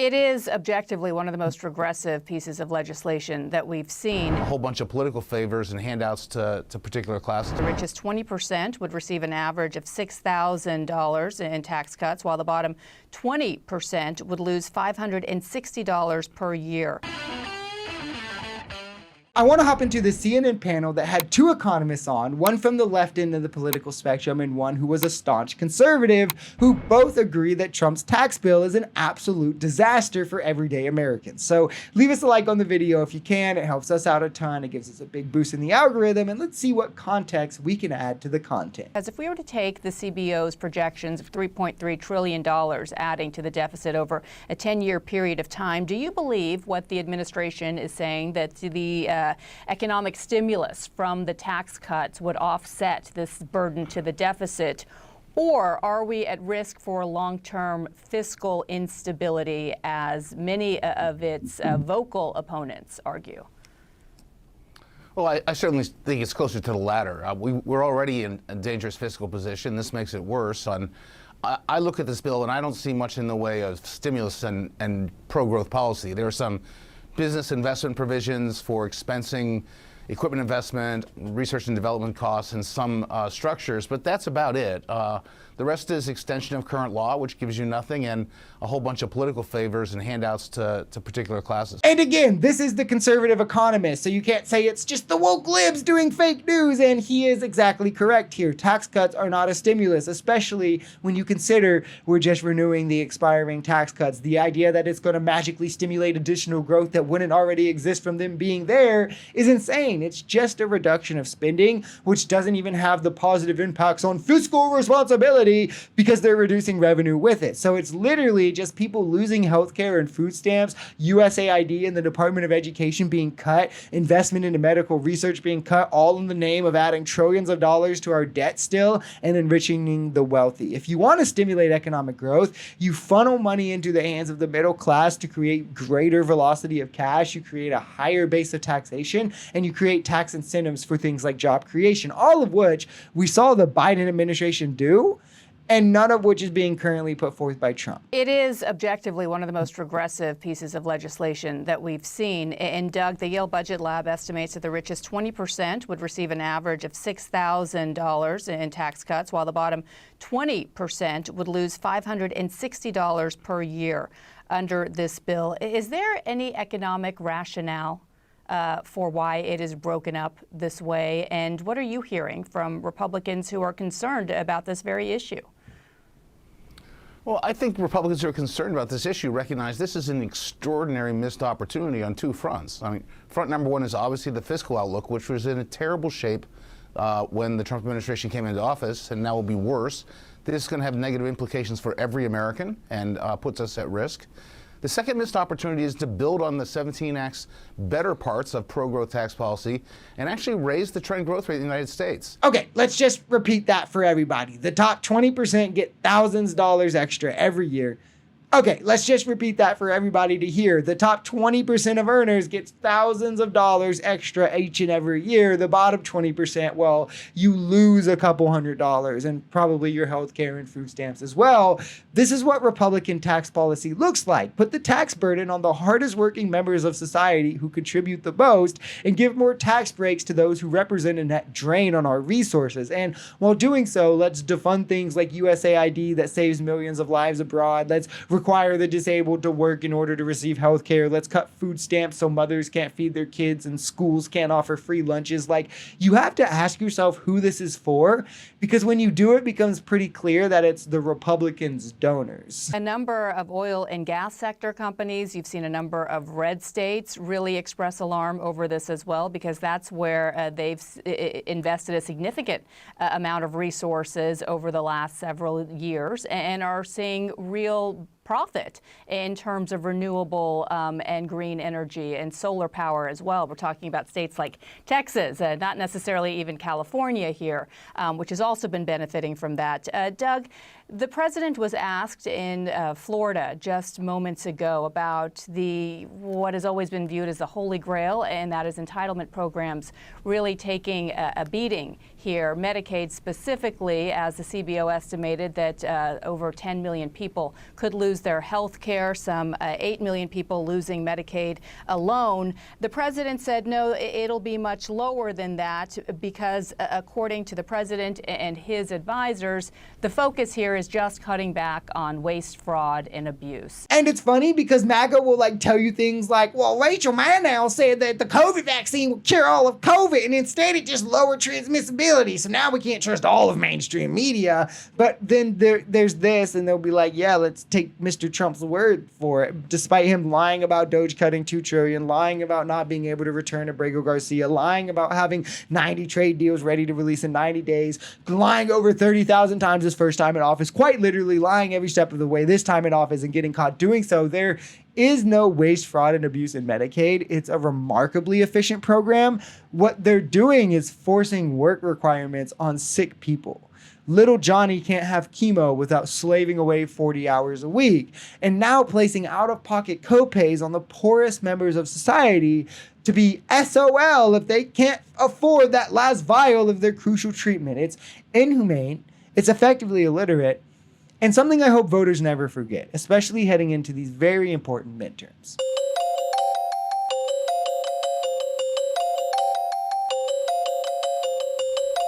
It is objectively one of the most regressive pieces of legislation that we've seen. A whole bunch of political favors and handouts to particular classes. The richest 20% would receive an average of $6,000 in tax cuts, while the bottom 20% would lose $560 per year. I want to hop into the CNN panel that had two economists on, one from the left end of the political spectrum and one who was a staunch conservative, who both agree that Trump's tax bill is an absolute disaster for everyday Americans. So leave us a like on the video if you can. It helps us out a ton. It gives us a big boost in the algorithm. And let's see what context we can add to the content. As if we were to take the CBO's projections of $3.3 trillion adding to the deficit over a 10-year period of time, do you believe what the administration is saying, that the economic stimulus from the tax cuts would offset this burden to the deficit? Or are we at risk for long-term fiscal instability, as many of its vocal opponents argue? Well, I certainly think it's closer to the latter. We're already in a dangerous fiscal position. This makes it worse. I look at this bill and I don't see much in the way of stimulus and pro-growth policy. There are some business investment provisions for expensing equipment investment, research and development costs, and some structures, but that's about it. The rest is extension of current law, which gives you nothing, and a whole bunch of political favors and handouts to particular classes. And again, this is the conservative economist, so you can't say it's just the woke libs doing fake news, and he is exactly correct here. Tax cuts are not a stimulus, especially when you consider we're just renewing the expiring tax cuts. The idea that it's going to magically stimulate additional growth that wouldn't already exist from them being there is insane. It's just a reduction of spending, which doesn't even have the positive impacts on fiscal responsibility because they're reducing revenue with it. So it's literally just people losing healthcare and food stamps, USAID and the Department of Education being cut, investment into medical research being cut, all in the name of adding trillions of dollars to our debt still and enriching the wealthy. If you want to stimulate economic growth, you funnel money into the hands of the middle class to create greater velocity of cash, you create a higher base of taxation, and you create tax incentives for things like job creation, all of which we saw the Biden administration do, and none of which is being currently put forth by Trump. It is objectively one of the most regressive pieces of legislation that we've seen. And Doug, the Yale Budget Lab estimates that the richest 20% would receive an average of $6,000 in tax cuts, while the bottom 20% would lose $560 per year under this bill. Is there any economic rationale for why it is broken up this way? And what are you hearing from Republicans who are concerned about this very issue? Well, I think Republicans who are concerned about this issue recognize this is an extraordinary missed opportunity on two fronts. I mean, front number one is obviously the fiscal outlook, which was in a terrible shape when the Trump administration came into office, and now will be worse. This is going to have negative implications for every American and puts us at risk. The second missed opportunity is to build on the 17 Act's better parts of pro-growth tax policy and actually raise the trend growth rate in the United States. Okay, let's just repeat that for everybody. The top 20% get thousands of dollars extra every year. Okay, let's just repeat that for everybody to hear. The top 20% of earners gets thousands of dollars extra each and every year. The bottom 20%, well, you lose a couple $100 and probably your health care and food stamps as well. This is what Republican tax policy looks like. Put the tax burden on the hardest working members of society who contribute the most and give more tax breaks to those who represent a net drain on our resources. And while doing so, let's defund things like USAID that saves millions of lives abroad. Let's require the disabled to work in order to receive health care. Let's cut food stamps so mothers can't feed their kids and schools can't offer free lunches. Like, you have to ask yourself who this is for, because when you do, it becomes pretty clear that it's the Republicans' donors. A number of oil and gas sector companies, you've seen a number of red states really express alarm over this as well, because that's where they've invested a significant amount of resources over the last several years and are seeing real profit in terms of renewable and green energy and solar power as well. We're talking about states like Texas, not necessarily even California here, which has also been benefiting from that. Doug, The president was asked in Florida just moments ago about what has always been viewed as the holy grail, and that is entitlement programs really taking a beating here. Medicaid specifically, as the CBO estimated that over 10 million people could lose their health care, some 8 million people losing Medicaid alone. The president said, no, it'll be much lower than that because according to the president and his advisors, the focus here is just cutting back on waste, fraud, and abuse. And it's funny because MAGA will tell you things like, well, Rachel Maddow said that the COVID vaccine will cure all of COVID, and instead it just lowered transmissibility. So now we can't trust all of mainstream media. But then there's this, and they'll be like, yeah, let's take Mr. Trump's word for it. Despite him lying about Doge cutting $2 trillion, lying about not being able to return Abrego Garcia, lying about having 90 trade deals ready to release in 90 days, lying over 30,000 times his first time in office, quite literally lying every step of the way this time in office and getting caught doing so. There is no waste, fraud, and abuse in Medicaid. It's a remarkably efficient program. What they're doing is forcing work requirements on sick people. Little Johnny can't have chemo without slaving away 40 hours a week, and now placing out-of-pocket copays on the poorest members of society to be SOL if they can't afford that last vial of their crucial treatment. It's inhumane, it's effectively illiterate, and something I hope voters never forget, especially heading into these very important midterms.